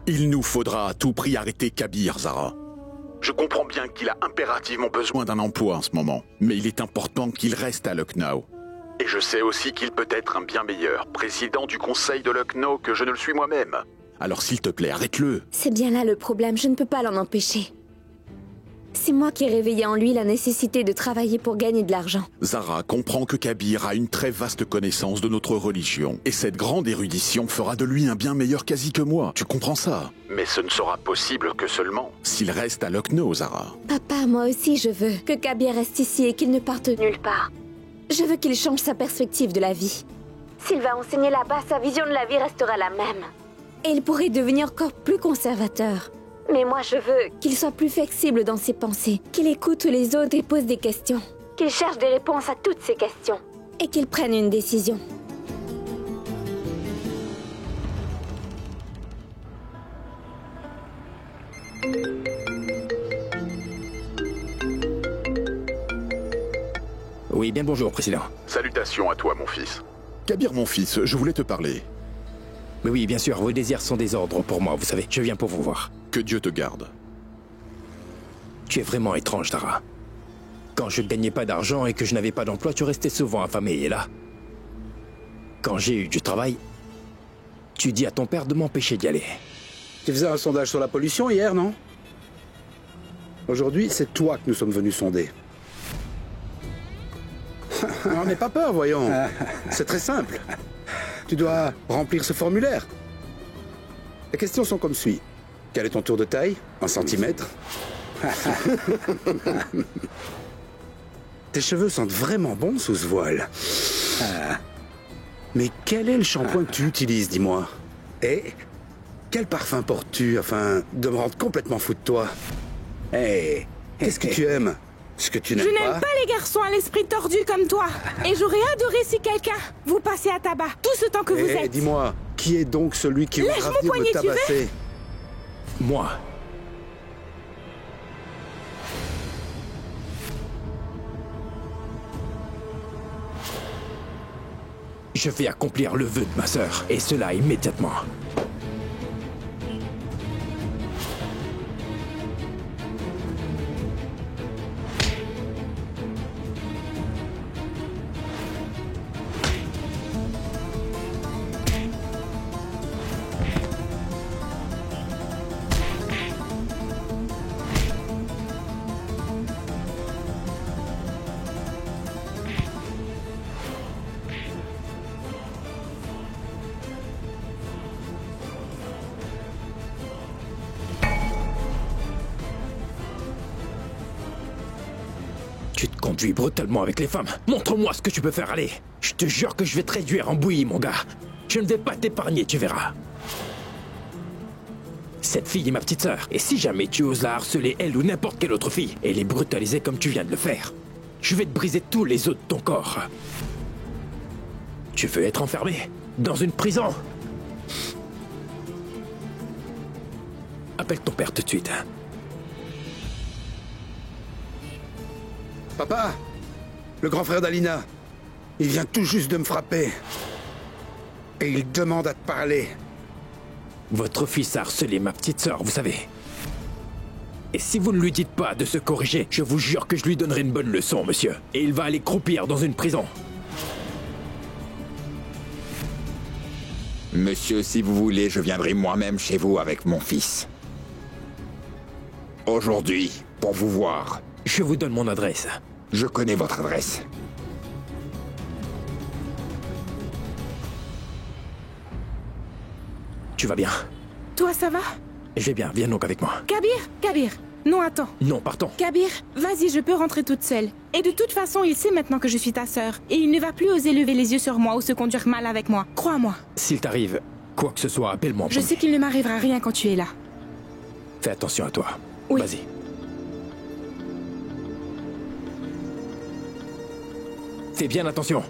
Il nous faudra à tout prix arrêter Kabir, Zara. Je comprends bien qu'il a impérativement besoin d'un emploi en ce moment, mais il est important qu'il reste à Lucknow. Et je sais aussi qu'il peut être un bien meilleur président du conseil de Lucknow que je ne le suis moi-même. Alors s'il te plaît, arrête-le. C'est bien là le problème, je ne peux pas l'en empêcher. C'est moi qui ai réveillé en lui la nécessité de travailler pour gagner de l'argent. Zara comprend que Kabir a une très vaste connaissance de notre religion. Et cette grande érudition fera de lui un bien meilleur quasi que moi. Tu comprends ça? Mais ce ne sera possible que seulement s'il reste à Lucknow, Zara. Papa, moi aussi je veux que Kabir reste ici et qu'il ne parte nulle part. Je veux qu'il change sa perspective de la vie. S'il va enseigner là-bas, sa vision de la vie restera la même. Et il pourrait devenir encore plus conservateur. Mais moi, je veux qu'il soit plus flexible dans ses pensées, qu'il écoute les autres et pose des questions, qu'il cherche des réponses à toutes ces questions, et qu'il prenne une décision. Oui, bien le bonjour, Président. Salutations à toi, mon fils. Kabir, mon fils, je voulais te parler. Mais oui, bien sûr, vos désirs sont des ordres pour moi, vous savez. Je viens pour vous voir. Que Dieu te garde. Tu es vraiment étrange, Tara. Quand je ne gagnais pas d'argent et que je n'avais pas d'emploi, tu restais souvent affamé, et là... Quand j'ai eu du travail, tu dis à ton père de m'empêcher d'y aller. Tu faisais un sondage sur la pollution hier, non? Aujourd'hui, c'est toi que nous sommes venus sonder. Non, n'aie pas peur, voyons. C'est très simple. Tu dois remplir ce formulaire. Les questions sont comme suit. Quel est ton tour de taille? 1 centimètre. Tes cheveux sentent vraiment bon sous ce voile. Mais quel est le shampoing que tu utilises, dis-moi? Et quel parfum portes-tu afin de me rendre complètement fou de toi? Hé, qu'est-ce que tu aimes? Ce que tu n'aimes Je pas? n'aime pas les garçons à l'esprit tordu comme toi. Et j'aurais adoré si quelqu'un vous passait à tabac tout ce temps que vous êtes. Dis-moi, qui est donc celui qui Lâche osera mon venir poignet, me tu veux? tabasser? Moi. Je vais accomplir le vœu de ma sœur, et cela immédiatement. Tu te conduis brutalement avec les femmes. Montre-moi ce que tu peux faire, allez. Je te jure que je vais te réduire en bouillie, mon gars. Je ne vais pas t'épargner, tu verras. Cette fille est ma petite sœur. Et si jamais tu oses la harceler, elle ou n'importe quelle autre fille, et les brutaliser comme tu viens de le faire, je vais te briser tous les os de ton corps. Tu veux être enfermé dans une prison? Appelle ton père tout de suite. Papa, le grand frère d'Alina, il vient tout juste de me frapper. Et il demande à te parler. Votre fils a harcelé ma petite sœur, vous savez. Et si vous ne lui dites pas de se corriger, je vous jure que je lui donnerai une bonne leçon, monsieur. Et il va aller croupir dans une prison. Monsieur, si vous voulez, je viendrai moi-même chez vous avec mon fils. Aujourd'hui, pour vous voir. Je vous donne mon adresse. Je connais votre adresse. Tu vas bien? Toi, ça va? Je vais bien, viens donc avec moi. Kabir, non, attends. Non, partons. Kabir, vas-y, je peux rentrer toute seule. Et de toute façon, il sait maintenant que je suis ta sœur. Et il ne va plus oser lever les yeux sur moi ou se conduire mal avec moi. Crois-moi. S'il t'arrive quoi que ce soit, appelle-moi. Je sais qu'il ne m'arrivera rien quand tu es là. Fais attention à toi. Oui. Vas-y. Fais bien attention.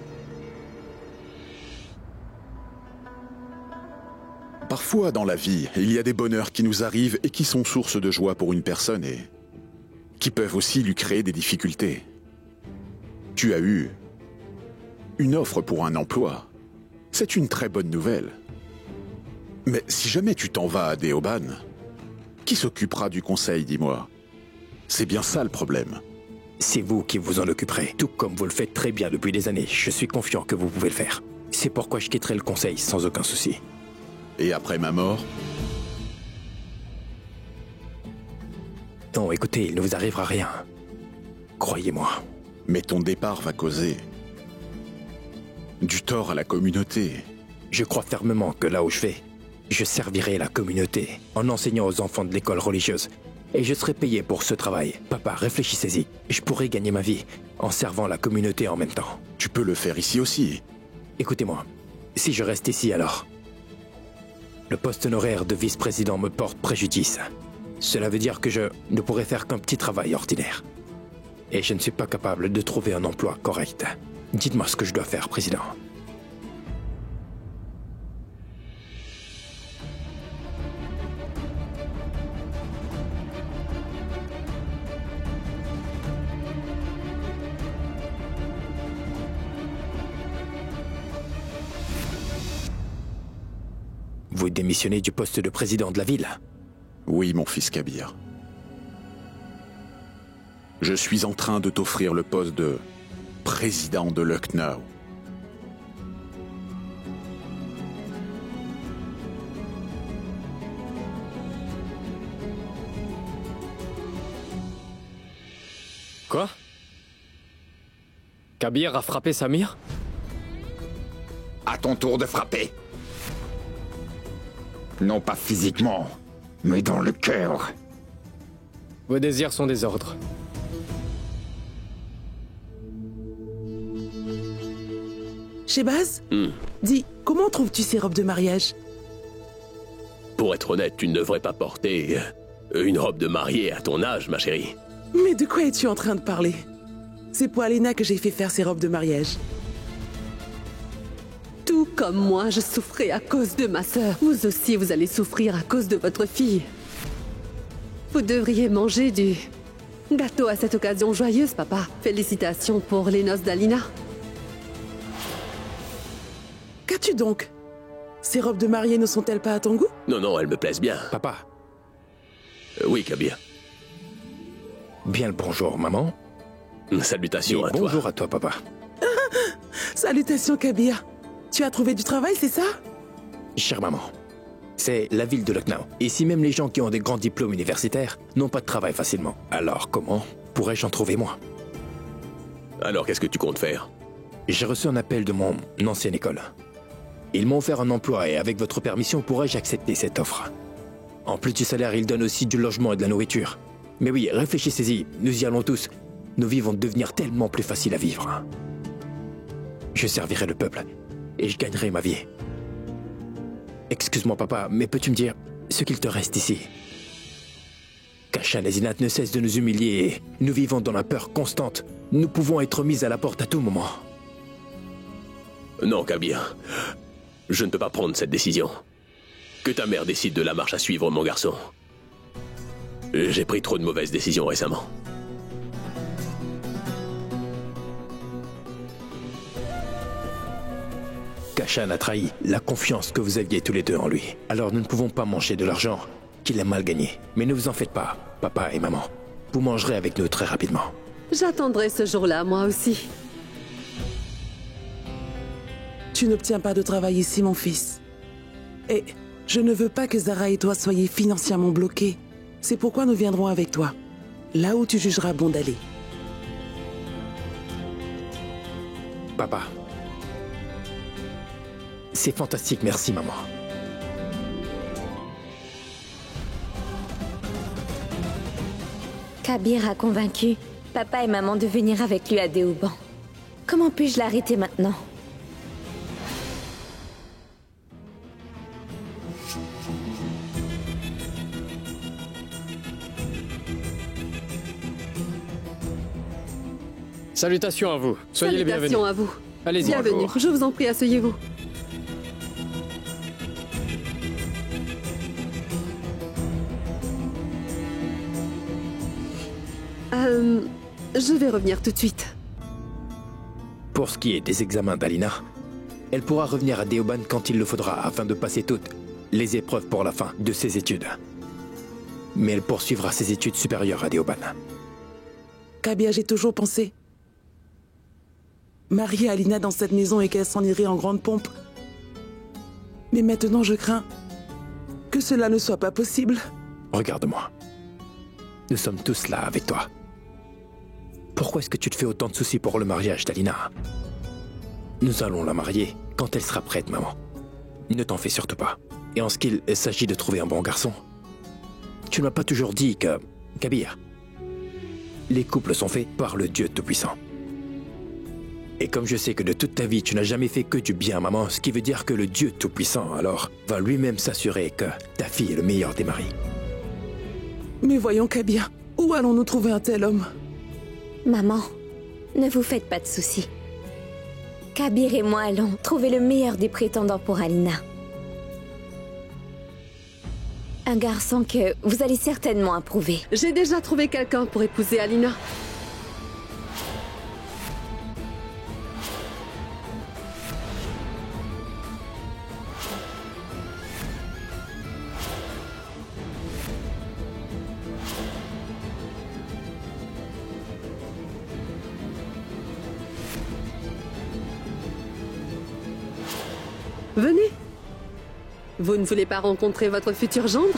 Parfois, dans la vie, il y a des bonheurs qui nous arrivent et qui sont source de joie pour une personne et qui peuvent aussi lui créer des difficultés. Tu as eu une offre pour un emploi. C'est une très bonne nouvelle. Mais si jamais tu t'en vas à Deoban, qui s'occupera du conseil, dis-moi? C'est bien ça le problème. C'est vous qui vous en occuperez, tout comme vous le faites très bien depuis des années. Je suis confiant que vous pouvez le faire. C'est pourquoi je quitterai le conseil sans aucun souci. Et après ma mort? Non, écoutez, il ne vous arrivera rien. Croyez-moi. Mais ton départ va causer du tort à la communauté. Je crois fermement que là où je vais, je servirai la communauté en enseignant aux enfants de l'école religieuse. Et je serai payé pour ce travail. Papa, réfléchissez-y. Je pourrai gagner ma vie en servant la communauté en même temps. Tu peux le faire ici aussi. Écoutez-moi, si je reste ici alors, le poste honoraire de vice-président me porte préjudice. Cela veut dire que je ne pourrai faire qu'un petit travail ordinaire. Et je ne suis pas capable de trouver un emploi correct. Dites-moi ce que je dois faire, président. Vous démissionnez du poste de président de la ville? Oui, mon fils Kabir. Je suis en train de t'offrir le poste de président de Lucknow. Quoi? Kabir a frappé Samir? À ton tour de frapper. Non pas physiquement, mais dans le cœur. Vos désirs sont des ordres. Shehbaz, dis, comment trouves-tu ces robes de mariage? Pour être honnête, tu ne devrais pas porter une robe de mariée à ton âge, ma chérie. Mais de quoi es-tu en train de parler? C'est pour Alina que j'ai fait faire ces robes de mariage. Tout comme moi, je souffrais à cause de ma sœur. Vous aussi, vous allez souffrir à cause de votre fille. Vous devriez manger du gâteau à cette occasion joyeuse, papa. Félicitations pour les noces d'Alina. Qu'as-tu donc? Ces robes de mariée ne sont-elles pas à ton goût? Non, non, elles me plaisent bien. Papa. Oui, Kabir. Bien le bonjour, maman. Salutations Et à toi. bonjour à toi, papa. Salutations, Kabir. Tu as trouvé du travail, c'est ça? Chère maman, c'est la ville de Lucknow. Ici, même les gens qui ont des grands diplômes universitaires n'ont pas de travail facilement. Alors comment pourrais-je en trouver moi? Alors, qu'est-ce que tu comptes faire? J'ai reçu un appel de mon ancienne école. Ils m'ont offert un emploi et avec votre permission, pourrais-je accepter cette offre? En plus du salaire, ils donnent aussi du logement et de la nourriture. Mais oui, réfléchissez-y, nous y allons tous. Nos vies vont devenir tellement plus faciles à vivre. Je servirai le peuple et je gagnerai ma vie. Excuse-moi, papa, mais peux-tu me dire ce qu'il te reste ici? Kashan et Zinat ne cessent de nous humilier et nous vivons dans la peur constante. Nous pouvons être mis à la porte à tout moment. Non, Kabir. Je ne peux pas prendre cette décision. Que ta mère décide de la marche à suivre, mon garçon. J'ai pris trop de mauvaises décisions récemment. Kashan a trahi la confiance que vous aviez tous les deux en lui. Alors nous ne pouvons pas manger de l'argent qu'il a mal gagné. Mais ne vous en faites pas, papa et maman. Vous mangerez avec nous très rapidement. J'attendrai ce jour-là, moi aussi. Tu n'obtiens pas de travail ici, mon fils. Et je ne veux pas que Zara et toi soyez financièrement bloqués. C'est pourquoi nous viendrons avec toi. Là où tu jugeras bon d'aller. Papa. C'est fantastique, merci maman. Kabir a convaincu papa et maman de venir avec lui à Deoban. Comment puis-je l'arrêter maintenant? Salutations à vous. Soyez les bienvenus. Salutations à vous. Allez-y. Bienvenue. Bonjour. Je vous en prie, asseyez-vous. Je vais revenir tout de suite. Pour ce qui est des examens d'Alina, elle pourra revenir à Deoban quand il le faudra afin de passer toutes les épreuves pour la fin de ses études. Mais elle poursuivra ses études supérieures à Deoban. Kabir, j'ai toujours pensé marier Alina dans cette maison et qu'elle s'en irait en grande pompe. Mais maintenant, je crains que cela ne soit pas possible. Regarde-moi. Nous sommes tous là avec toi. Pourquoi est-ce que tu te fais autant de soucis pour le mariage d'Alina? Nous allons la marier quand elle sera prête, maman. Ne t'en fais surtout pas. Et en ce qu'il s'agit de trouver un bon garçon, tu ne m'as pas toujours dit que... Kabir, les couples sont faits par le Dieu Tout-Puissant. Et comme je sais que de toute ta vie, tu n'as jamais fait que du bien, maman, ce qui veut dire que le Dieu Tout-Puissant, alors, va lui-même s'assurer que ta fille est le meilleur des maris. Mais voyons, Kabir, où allons-nous trouver un tel homme? Maman, ne vous faites pas de soucis. Kabir et moi allons trouver le meilleur des prétendants pour Alina. Un garçon que vous allez certainement approuver. J'ai déjà trouvé quelqu'un pour épouser Alina. Venez. Vous ne voulez pas rencontrer votre futur gendre?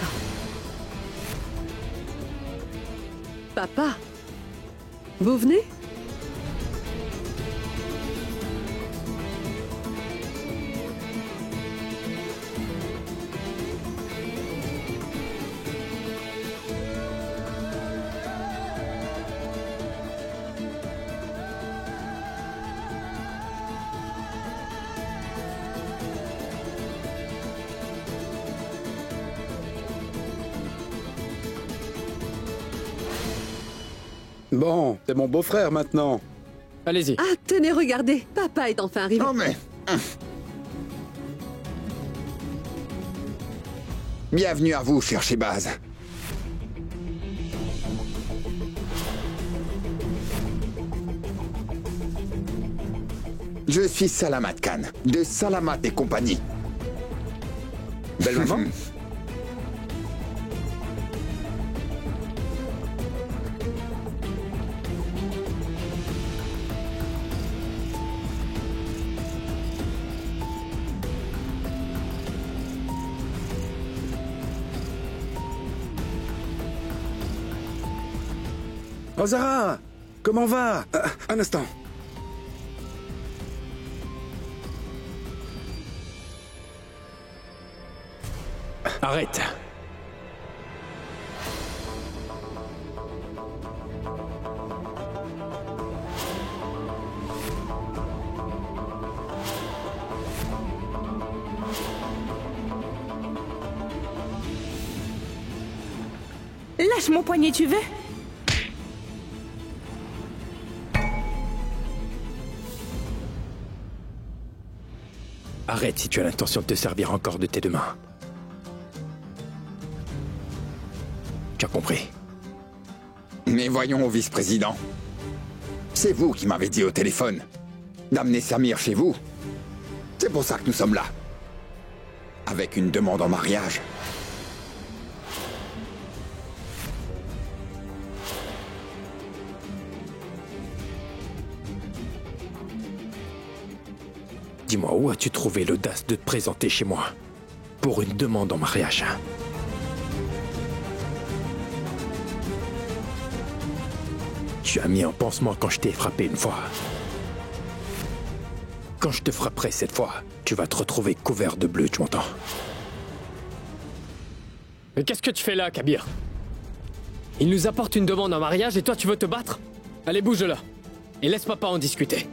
Papa, vous venez? Bon, c'est mon beau-frère maintenant. Allez-y. Ah, tenez, regardez. Papa est enfin arrivé. Non mais... Bienvenue à vous, cher Shehbaz. Je suis Salamat Khan, de Salamat et compagnie. Belle maman. Oh Zara, comment va? Un instant. Arrête. Lâche mon poignet, tu veux? Arrête si tu as l'intention de te servir encore de tes deux mains. Tu as compris? Mais voyons au vice-président. C'est vous qui m'avez dit au téléphone d'amener Samir chez vous. C'est pour ça que nous sommes là. Avec une demande en mariage. Dis-moi, où as-tu trouvé l'audace de te présenter chez moi pour une demande en mariage? Tu as mis un pansement quand je t'ai frappé une fois. Quand je te frapperai cette fois, tu vas te retrouver couvert de bleu, tu m'entends? Mais qu'est-ce que tu fais là, Kabir? Il nous apporte une demande en mariage et toi tu veux te battre? Allez, bouge là. Et laisse papa en discuter.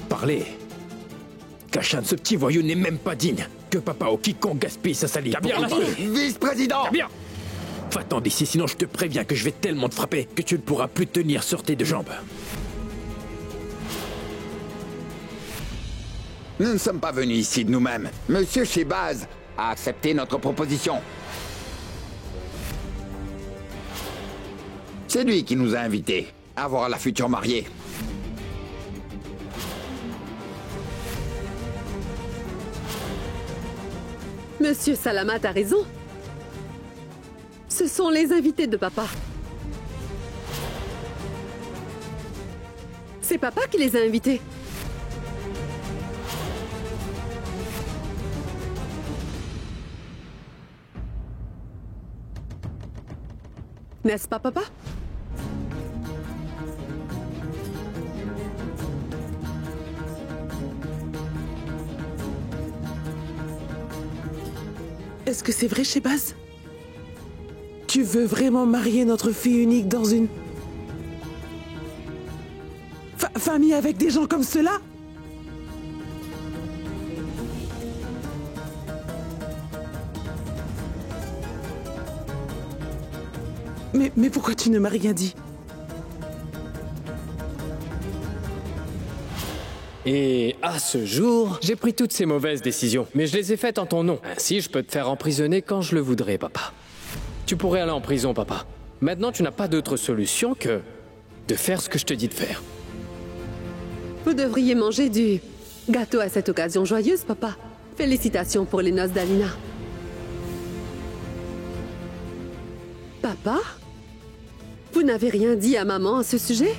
Parler. Kashan, ce petit voyou n'est même pas digne que papa ou quiconque gaspille sa salive. Kabir, pour lâche-le. parler. Vice-président! Kabir! Va-t'en d'ici, sinon je te préviens que je vais tellement te frapper que tu ne pourras plus tenir sur tes deux jambes. Nous ne sommes pas venus ici de nous-mêmes. Monsieur Shehbaz a accepté notre proposition. C'est lui qui nous a invités à voir la future mariée. Monsieur Salamat a raison. Ce sont les invités de papa. C'est papa qui les a invités. N'est-ce pas, papa? Est-ce que c'est vrai, Shehbaz? Tu veux vraiment marier notre fille unique dans une... famille avec des gens comme cela? Mais pourquoi tu ne m'as rien dit? Et à ce jour, j'ai pris toutes ces mauvaises décisions, mais je les ai faites en ton nom. Ainsi, je peux te faire emprisonner quand je le voudrais, papa. Tu pourrais aller en prison, papa. Maintenant, tu n'as pas d'autre solution que de faire ce que je te dis de faire. Vous devriez manger du gâteau à cette occasion joyeuse, papa. Félicitations pour les noces d'Alina. Papa? Vous n'avez rien dit à maman à ce sujet?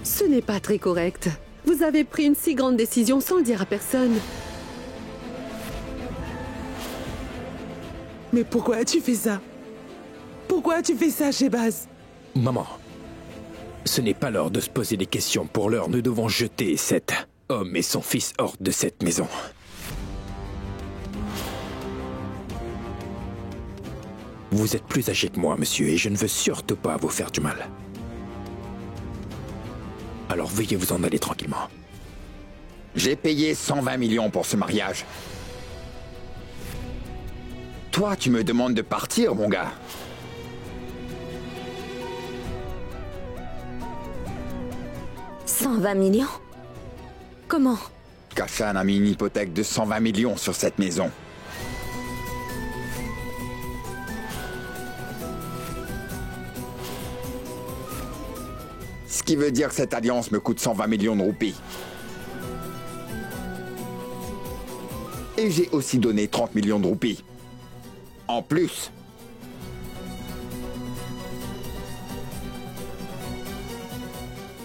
Ce n'est pas très correct. Vous avez pris une si grande décision sans le dire à personne. Mais pourquoi as-tu fait ça? Pourquoi as-tu fait ça, Shehbaz? Maman, ce n'est pas l'heure de se poser des questions. Pour l'heure, nous devons jeter cet homme et son fils hors de cette maison. Vous êtes plus âgé que moi, monsieur, et je ne veux surtout pas vous faire du mal. Alors veuillez vous en aller tranquillement. J'ai payé 120 millions pour ce mariage. Toi, tu me demandes de partir, mon gars. « 120 millions? Comment? Kashan a mis une hypothèque de 120 millions sur cette maison. Ce qui veut dire que cette alliance me coûte 120 millions de roupies. Et j'ai aussi donné 30 millions de roupies. En plus.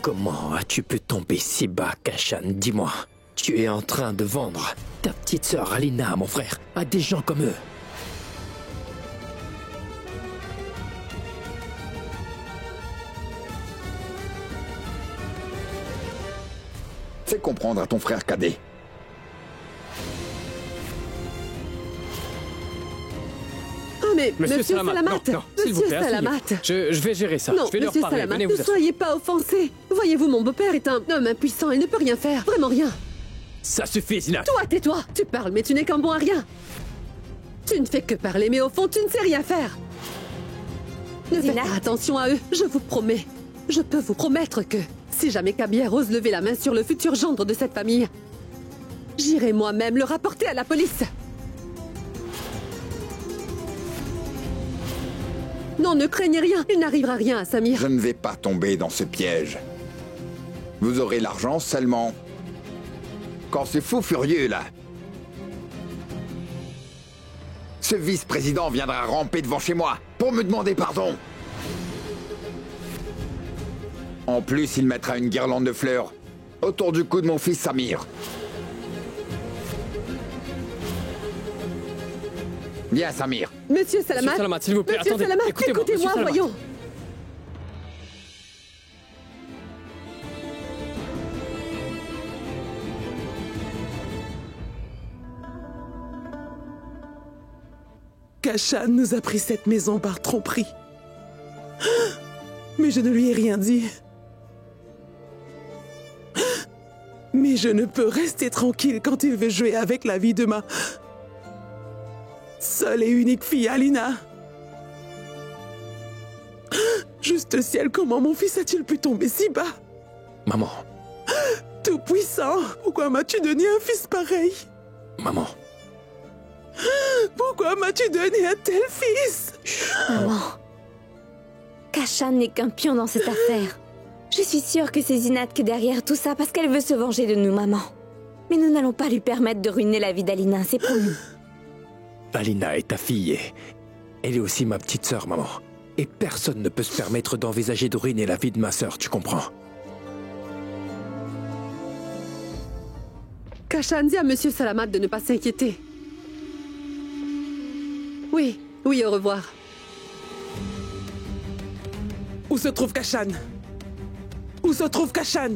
Comment as-tu pu tomber si bas, Kashan? Dis-moi. Tu es en train de vendre ta petite sœur Alina, mon frère, à des gens comme eux. Fais comprendre à ton frère cadet. Oh mais, Monsieur Salamat, non, s'il vous Monsieur plaît, Salamat. Je vais gérer ça. Non, je vais leur Monsieur parler. Salamat, Venez ne vous asseoir. soyez pas offensé. Voyez-vous, mon beau-père est un homme impuissant, il ne peut rien faire, vraiment rien. Ça suffit, Zinat. Toi, tais-toi. Tu parles, mais tu n'es qu'un bon à rien. Tu ne fais que parler, mais au fond, tu ne sais rien faire. Ne faites pas attention à eux, je vous promets. Je peux vous promettre que, si jamais Kabir ose lever la main sur le futur gendre de cette famille, j'irai moi-même le rapporter à la police. Non, ne craignez rien, il n'arrivera rien à Samir. Je ne vais pas tomber dans ce piège. Vous aurez l'argent seulement quand ce fou furieux, là, ce vice-président viendra ramper devant chez moi pour me demander pardon. En plus, il mettra une guirlande de fleurs autour du cou de mon fils Samir. Viens, Samir. Monsieur Salamat, Monsieur Salamat, s'il vous plaît, Monsieur attendez, Salamat, écoutez-moi, écoutez-moi, Monsieur Salamat. voyons. Kashan nous a pris cette maison par tromperie. Mais je ne lui ai rien dit. Mais je ne peux rester tranquille quand il veut jouer avec la vie de ma seule et unique fille, Alina. Juste ciel, comment mon fils a-t-il pu tomber si bas? Maman, Tout-puissant, pourquoi m'as-tu donné un fils pareil? maman. Pourquoi m'as-tu donné un tel fils? Maman, Kashan n'est qu'un pion dans cette affaire. Je suis sûre que c'est Zinat qui est derrière tout ça parce qu'elle veut se venger de nous, maman. Mais nous n'allons pas lui permettre de ruiner la vie d'Alina, c'est promis. Alina est ta fille et elle est aussi ma petite sœur, maman. Et personne ne peut se permettre d'envisager de ruiner la vie de ma sœur, tu comprends? Kashan, dis à Monsieur Salamat de ne pas s'inquiéter. Oui, au revoir. Où se trouve Kashan? Où se trouve Kashan?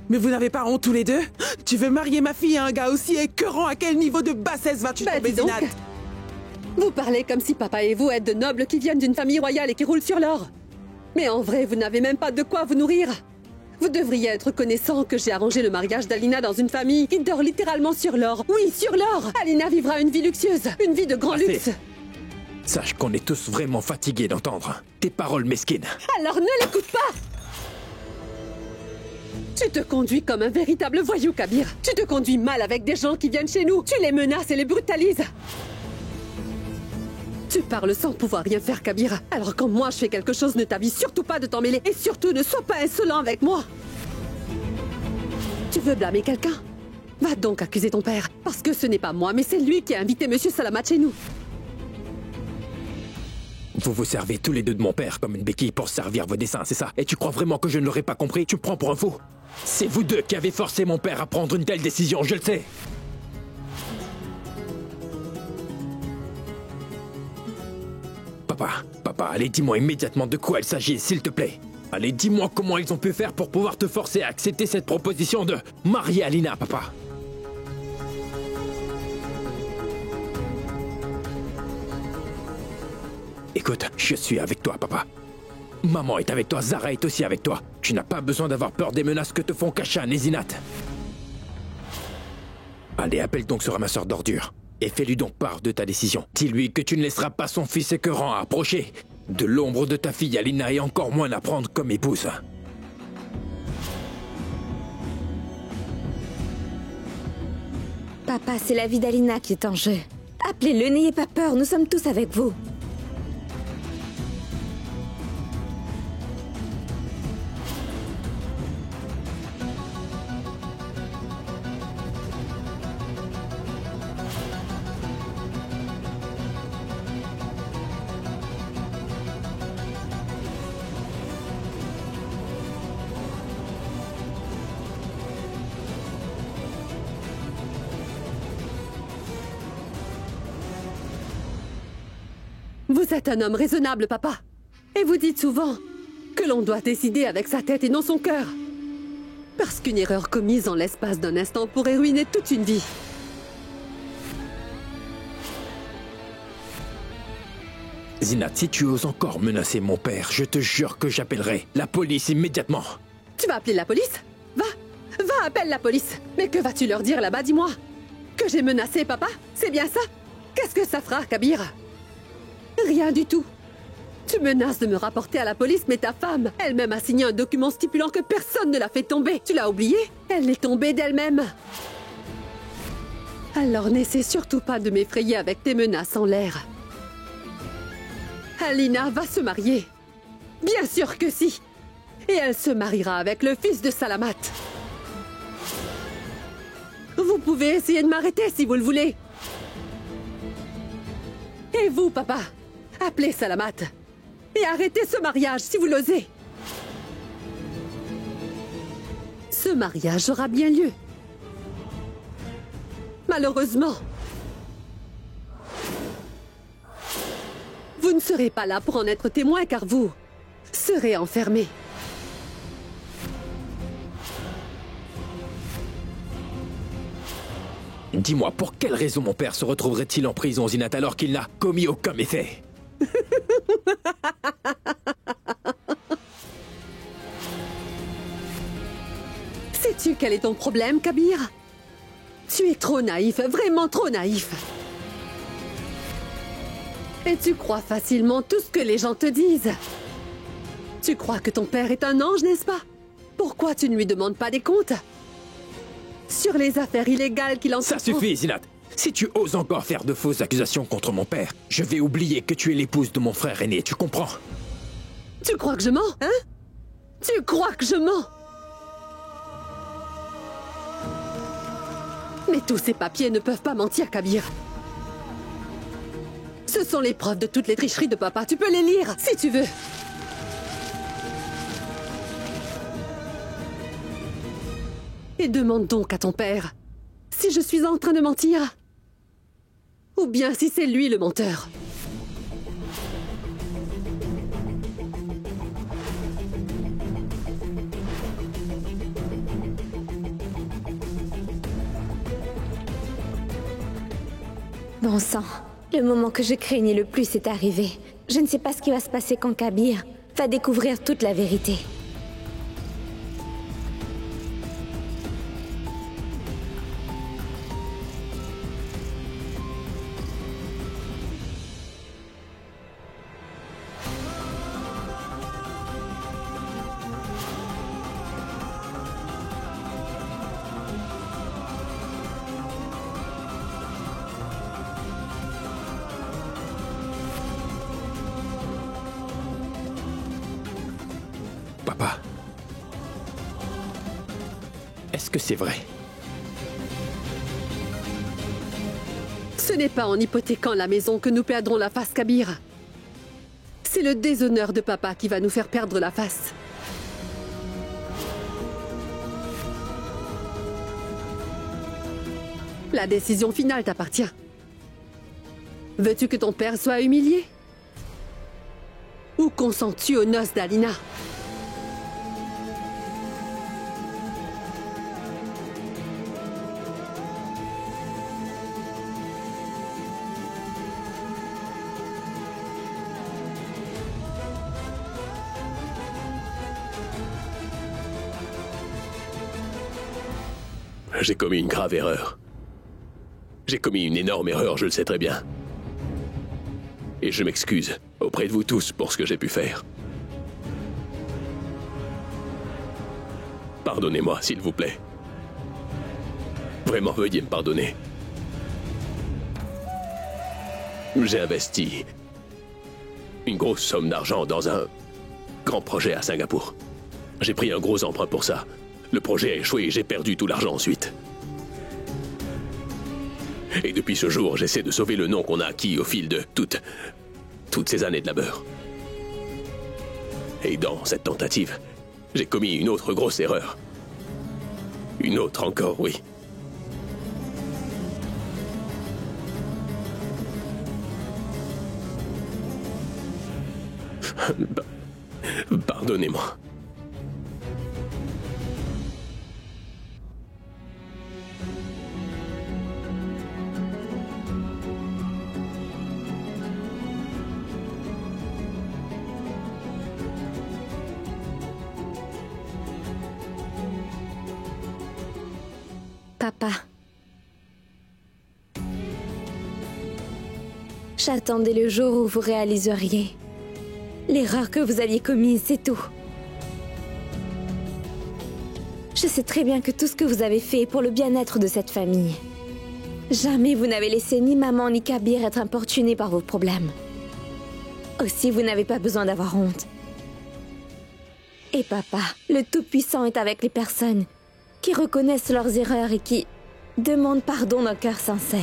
Mais vous n'avez pas honte tous les deux? Tu veux marier ma fille à un gars aussi écœurant? À quel niveau de bassesse vas-tu tomber, dis donc. Zinat? Vous parlez comme si papa et vous êtes de nobles qui viennent d'une famille royale et qui roulent sur l'or. Mais en vrai, vous n'avez même pas de quoi vous nourrir. Vous devriez être reconnaissant que j'ai arrangé le mariage d'Alina dans une famille qui dort littéralement sur l'or. Oui, sur l'or! Alina vivra une vie luxueuse, une vie de grand luxe. Sache qu'on est tous vraiment fatigués d'entendre tes paroles mesquines. Alors ne l'écoute pas! Tu te conduis comme un véritable voyou, Kabir. Tu te conduis mal avec des gens qui viennent chez nous. Tu les menaces et les brutalises. Tu parles sans pouvoir rien faire, Kabir. Alors quand moi je fais quelque chose, ne t'avise surtout pas de t'en mêler. Et surtout, ne sois pas insolent avec moi. Tu veux blâmer quelqu'un? Va donc accuser ton père. Parce que ce n'est pas moi, mais c'est lui qui a invité Monsieur Salamat chez nous. Vous vous servez tous les deux de mon père comme une béquille pour servir vos desseins, c'est ça? Et tu crois vraiment que je ne l'aurais pas compris? Tu me prends pour un fou? C'est vous deux qui avez forcé mon père à prendre une telle décision, je le sais. Papa, allez, dis-moi immédiatement de quoi il s'agit, s'il te plaît. Allez, dis-moi comment ils ont pu faire pour pouvoir te forcer à accepter cette proposition de marier Alina, papa. Écoute, je suis avec toi, papa. Maman est avec toi, Zara est aussi avec toi. Tu n'as pas besoin d'avoir peur des menaces que te font Kashan et Zinat. Allez, appelle donc ce ramasseur d'ordures. Et fais-lui donc part de ta décision. Dis-lui que tu ne laisseras pas son fils écœurant approcher de l'ombre de ta fille Alina et encore moins la prendre comme épouse. Papa, c'est la vie d'Alina qui est en jeu. Appelez-le, n'ayez pas peur, nous sommes tous avec vous. Vous êtes un homme raisonnable, papa. Et vous dites souvent que l'on doit décider avec sa tête et non son cœur. Parce qu'une erreur commise en l'espace d'un instant pourrait ruiner toute une vie. Zinat, si tu oses encore menacer mon père, je te jure que j'appellerai la police immédiatement. Tu vas appeler la police? Va, appelle la police. Mais que vas-tu leur dire là-bas, dis-moi? Que j'ai menacé papa? C'est bien ça? Qu'est-ce que ça fera, Kabir? Rien du tout. Tu menaces de me rapporter à la police, mais ta femme, elle-même a signé un document stipulant que personne ne l'a fait tomber. Tu l'as oublié? Elle est tombée d'elle-même. Alors n'essaie surtout pas de m'effrayer avec tes menaces en l'air. Alina va se marier. Bien sûr que si. Et elle se mariera avec le fils de Salamat. Vous pouvez essayer de m'arrêter si vous le voulez. Et vous, papa, appelez Salamat. Et arrêtez ce mariage si vous l'osez. Ce mariage aura bien lieu. Malheureusement, vous ne serez pas là pour en être témoin car vous serez enfermé. Dis-moi, pour quelle raison mon père se retrouverait-il en prison, Zinat, alors qu'il n'a commis aucun méfait? Sais-tu quel est ton problème, Kabir? Tu es trop naïf, vraiment trop naïf. Et tu crois facilement tout ce que les gens te disent. Tu crois que ton père est un ange, n'est-ce pas? Pourquoi tu ne lui demandes pas des comptes? Sur les affaires illégales qu'il en... Ça suffit, Zinat. Si tu oses encore faire de fausses accusations contre mon père, je vais oublier que tu es l'épouse de mon frère aîné, tu comprends? Tu crois que je mens, hein? Tu crois que je mens? Mais tous ces papiers ne peuvent pas mentir, Kabir. Ce sont les preuves de toutes les tricheries de papa. Tu peux les lire, si tu veux. Et demande donc à ton père si je suis en train de mentir. Ou bien si c'est lui le menteur. Bon sang, le moment que je craignais le plus est arrivé. Je ne sais pas ce qui va se passer quand Kabir va découvrir toute la vérité. Papa, est-ce que c'est vrai? Ce n'est pas en hypothéquant la maison que nous perdrons la face, Kabir. C'est le déshonneur de papa qui va nous faire perdre la face. La décision finale t'appartient. Veux-tu que ton père soit humilié? Ou consens-tu aux noces d'Alina? J'ai commis une grave erreur. J'ai commis une énorme erreur, je le sais très bien. Et je m'excuse auprès de vous tous pour ce que j'ai pu faire. Pardonnez-moi, s'il vous plaît. Vraiment, veuillez me pardonner. J'ai investi une grosse somme d'argent dans un grand projet à Singapour. J'ai pris un gros emprunt pour ça. Le projet a échoué et j'ai perdu tout l'argent ensuite. Et depuis ce jour, j'essaie de sauver le nom qu'on a acquis au fil de toutes ces années de labeur. Et dans cette tentative, j'ai commis une autre grosse erreur. Une autre encore, oui. Pardonnez-moi. Papa. J'attendais le jour où vous réaliseriez l'erreur que vous aviez commise, c'est tout. Je sais très bien que tout ce que vous avez fait est pour le bien-être de cette famille. Jamais vous n'avez laissé ni maman ni Kabir être importunés par vos problèmes. Aussi, vous n'avez pas besoin d'avoir honte. Et papa, le Tout-Puissant est avec les personnes qui reconnaissent leurs erreurs et qui demandent pardon d'un cœur sincère.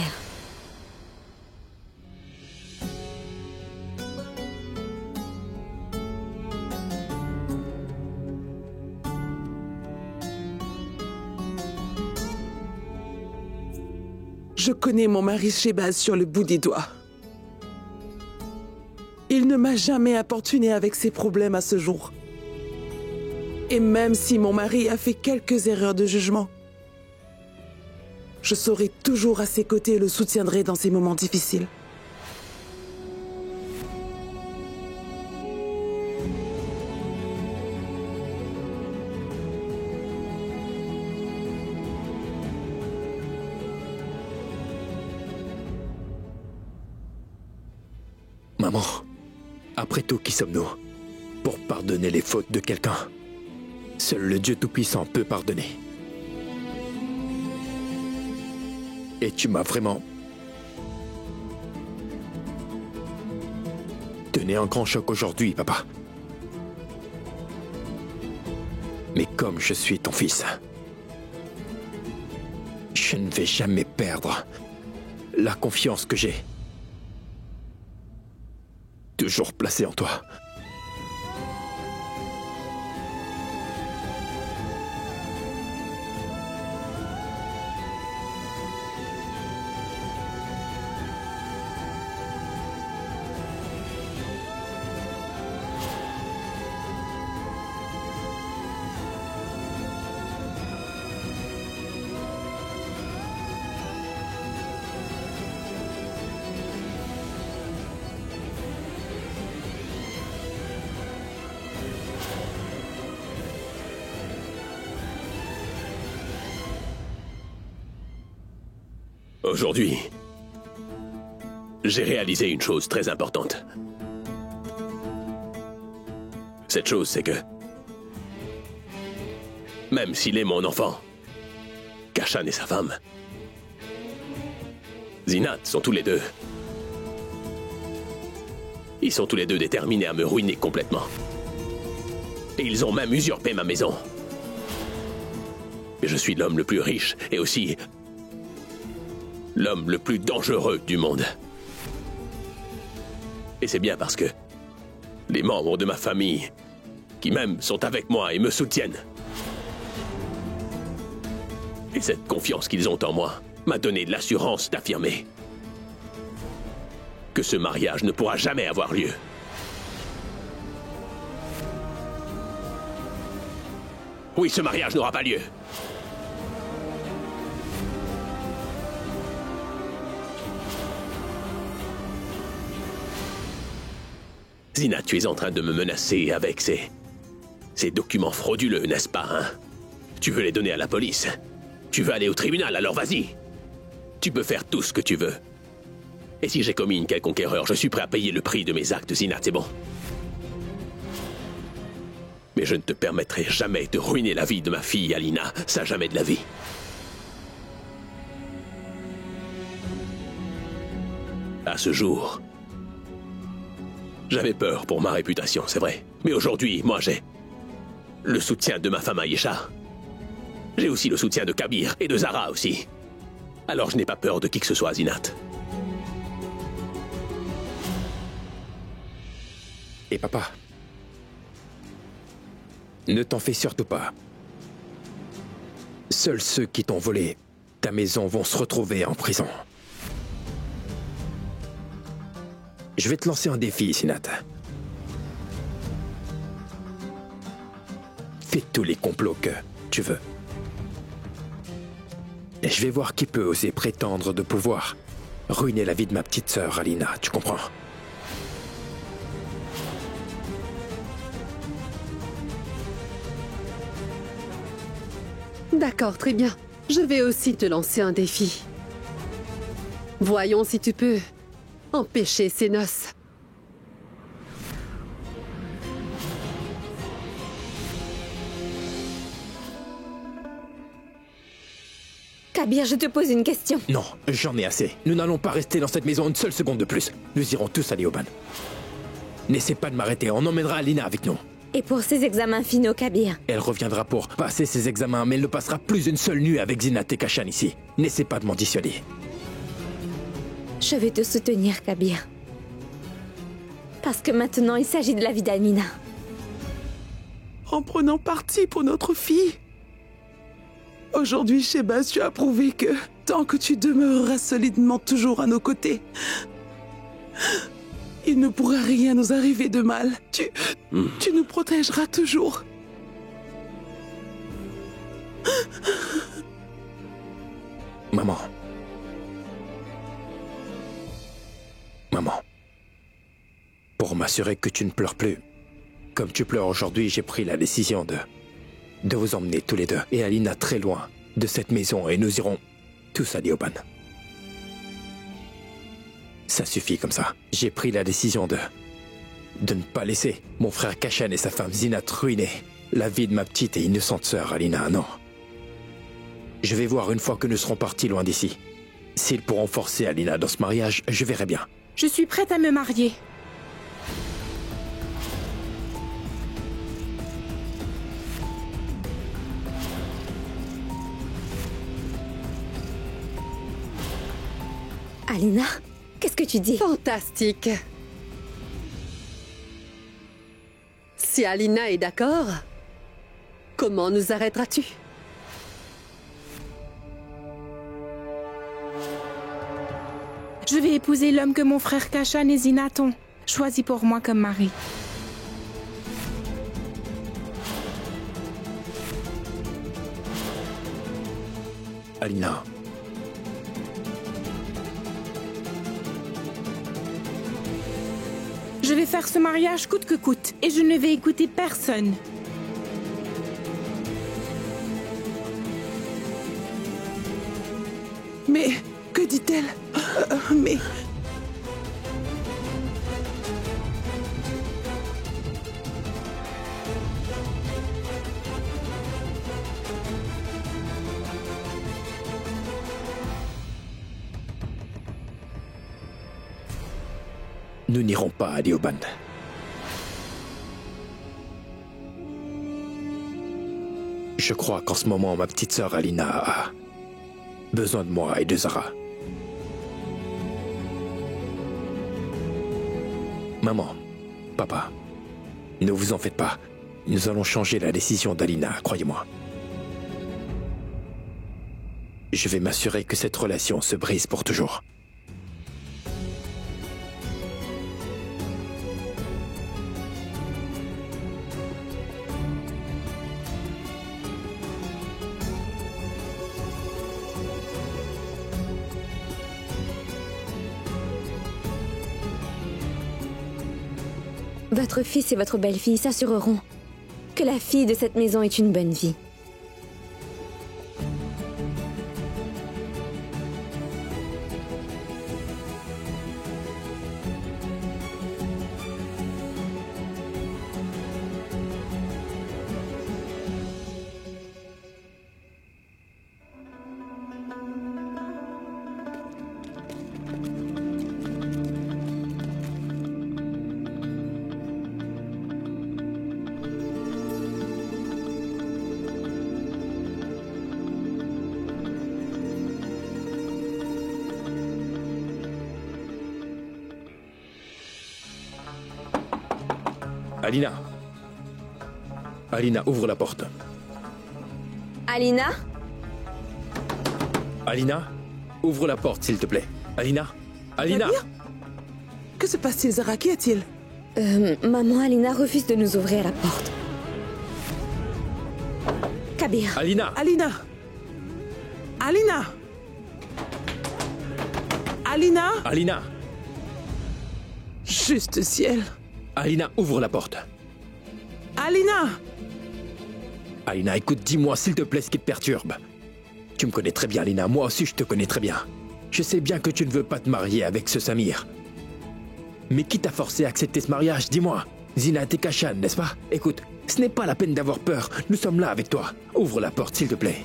Je connais mon mari Shehbaz sur le bout des doigts. Il ne m'a jamais importuné avec ses problèmes à ce jour. Et même si mon mari a fait quelques erreurs de jugement, je serai toujours à ses côtés et le soutiendrai dans ces moments difficiles. Maman, après tout, qui sommes-nous pour pardonner les fautes de quelqu'un? Seul le Dieu Tout-Puissant peut pardonner. Et tu m'as vraiment donné un grand choc aujourd'hui, papa. Mais comme je suis ton fils, je Je ne vais jamais perdre la confiance que j'ai toujours placée en toi. Aujourd'hui, j'ai réalisé une chose très importante. Cette chose, c'est que... même s'il est mon enfant, Kashan et sa femme, Zinat sont tous les deux... Ils sont tous les deux déterminés à me ruiner complètement. Et ils ont même usurpé ma maison. Mais je suis l'homme le plus riche et aussi... l'homme le plus dangereux du monde. Et c'est bien parce que les membres de ma famille, qui même sont avec moi et me soutiennent, et cette confiance qu'ils ont en moi, m'a donné l'assurance d'affirmer que ce mariage ne pourra jamais avoir lieu. Oui, ce mariage n'aura pas lieu. Zina, tu es en train de me menacer avec ces documents frauduleux, n'est-ce pas, hein? Tu veux les donner à la police? Tu veux aller au tribunal, alors vas-y. Tu peux faire tout ce que tu veux. Et si j'ai commis une quelconque erreur, je suis prêt à payer le prix de mes actes, Zina, c'est bon. Mais je ne te permettrai jamais de ruiner la vie de ma fille, Alina. Ça, jamais de la vie. À ce jour... j'avais peur pour ma réputation, c'est vrai. Mais aujourd'hui, moi, j'ai le soutien de ma femme Aïcha. J'ai aussi le soutien de Kabir et de Zara aussi. Alors je n'ai pas peur de qui que ce soit, Zinat. Et papa, ne t'en fais surtout pas. Seuls ceux qui t'ont volé ta maison vont se retrouver en prison. Je vais te lancer un défi, Zinat. Fais tous les complots que tu veux. Et je vais voir qui peut oser prétendre de pouvoir ruiner la vie de ma petite sœur, Alina, tu comprends? D'accord, très bien. Je vais aussi te lancer un défi. Voyons si tu peux empêcher ces noces. Kabir, je te pose une question. Non, j'en ai assez. Nous n'allons pas rester dans cette maison une seule seconde de plus. Nous irons tous à Léoban. N'essaie pas de m'arrêter, on emmènera Alina avec nous. Et pour ces examens finaux, Kabir? Elle reviendra pour passer ses examens, mais elle ne passera plus une seule nuit avec Zinat et Kashan ici. N'essaie pas de m'en dissuader. Je vais te soutenir, Kabir. Parce que maintenant, il s'agit de la vie d'Alina. En prenant parti pour notre fille. Aujourd'hui, Shehbaz, tu as prouvé que tant que tu demeureras solidement toujours à nos côtés, il ne pourra rien nous arriver de mal. Tu nous protégeras toujours. Maman. Maman. Pour m'assurer que tu ne pleures plus, comme tu pleures aujourd'hui, j'ai pris la décision de vous emmener tous les deux et Alina très loin de cette maison et nous irons tous à Léoban. Ça suffit comme ça. J'ai pris la décision de ne pas laisser mon frère Kashan et sa femme Zinat ruiner la vie de ma petite et innocente sœur Alina, non. Je vais voir une fois que nous serons partis loin d'ici. S'ils pourront forcer Alina dans ce mariage, je verrai bien. Je suis prête à me marier. Alina, qu'est-ce que tu dis? Fantastique. Si Alina est d'accord, comment nous arrêteras-tu? Je vais épouser l'homme que mon frère Kashan et Zinat ont choisi pour moi comme mari. Alina. Je vais faire ce mariage coûte que coûte et je ne vais écouter personne. Mais que dit-elle? Mais... Nous n'irons pas à Dioban. Je crois qu'en ce moment, ma petite sœur Alina a besoin de moi et de Zara. Maman, papa, ne vous en faites pas. Nous allons changer la décision d'Alina, croyez-moi. Je vais m'assurer que cette relation se brise pour toujours. Votre fils et votre belle-fille s'assureront que la fille de cette maison ait une bonne vie. Alina. Alina, ouvre la porte. Alina? Alina, ouvre la porte, s'il te plaît. Alina? Alina! Kabir? Que se passe-t-il, Zara? Qu'y a-t-il? Maman Alina refuse de nous ouvrir la porte. Kabir. Alina! Alina! Alina! Alina! Alina! Juste ciel! Alina, ouvre la porte. Alina! Alina, écoute, dis-moi s'il te plaît ce qui te perturbe. Tu me connais très bien, Alina. Moi aussi, je te connais très bien. Je sais bien que tu ne veux pas te marier avec ce Samir. Mais qui t'a forcé à accepter ce mariage? Dis-moi. Zinat et Kashan, n'est-ce pas? Écoute, ce n'est pas la peine d'avoir peur. Nous sommes là avec toi. Ouvre la porte, s'il te plaît.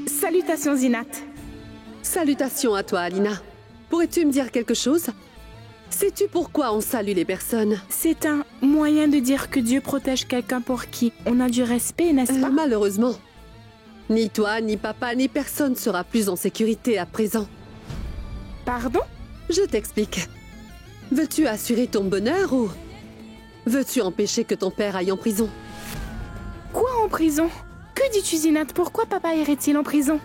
Salutations, Zinat. Salutations à toi, Alina. Pourrais-tu me dire quelque chose? Sais-tu pourquoi on salue les personnes? C'est un moyen de dire que Dieu protège quelqu'un pour qui on a du respect, n'est-ce pas? Malheureusement. Ni toi, ni papa, ni personne sera plus en sécurité à présent. Pardon? Je t'explique. Veux-tu assurer ton bonheur ou veux-tu empêcher que ton père aille en prison? Quoi en prison? Que dis-tu, Zinat? Pourquoi papa irait-il en prison?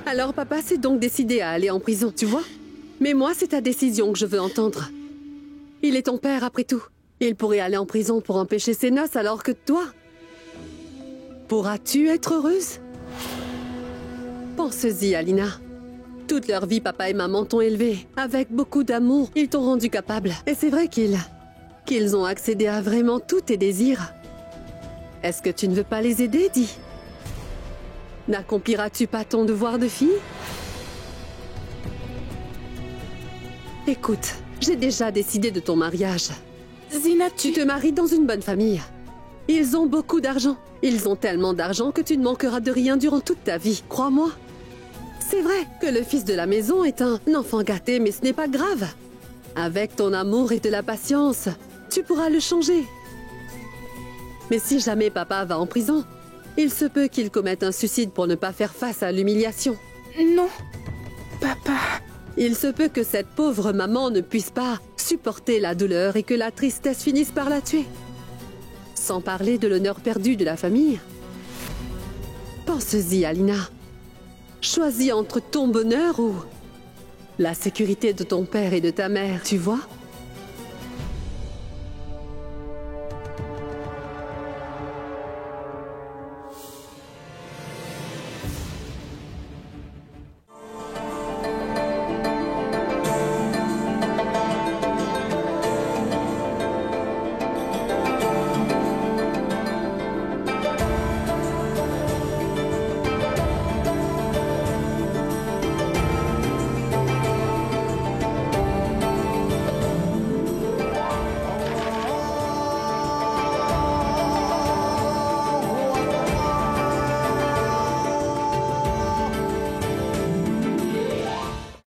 Alors papa s'est donc décidé à aller en prison, tu vois? Mais moi, c'est ta décision que je veux entendre. Il est ton père, après tout. Il pourrait aller en prison pour empêcher ses noces, alors que toi... Pourras-tu être heureuse? Pense-y, Alina. Toute leur vie, papa et maman t'ont élevée. Avec beaucoup d'amour, ils t'ont rendu capable. Et c'est vrai qu'ils ont accédé à vraiment tous tes désirs. Est-ce que tu ne veux pas les aider, dis? N'accompliras-tu pas ton devoir de fille? Écoute, j'ai déjà décidé de ton mariage. Zinat, Tu te maries dans une bonne famille. Ils ont beaucoup d'argent. Ils ont tellement d'argent que tu ne manqueras de rien durant toute ta vie, crois-moi. C'est vrai que le fils de la maison est un enfant gâté, mais ce n'est pas grave. Avec ton amour et de la patience, tu pourras le changer. Mais si jamais papa va en prison, il se peut qu'il commette un suicide pour ne pas faire face à l'humiliation. Non, papa. Il se peut que cette pauvre maman ne puisse pas supporter la douleur et que la tristesse finisse par la tuer. Sans parler de l'honneur perdu de la famille. Pense-y, Alina. Choisis entre ton bonheur ou la sécurité de ton père et de ta mère, tu vois ?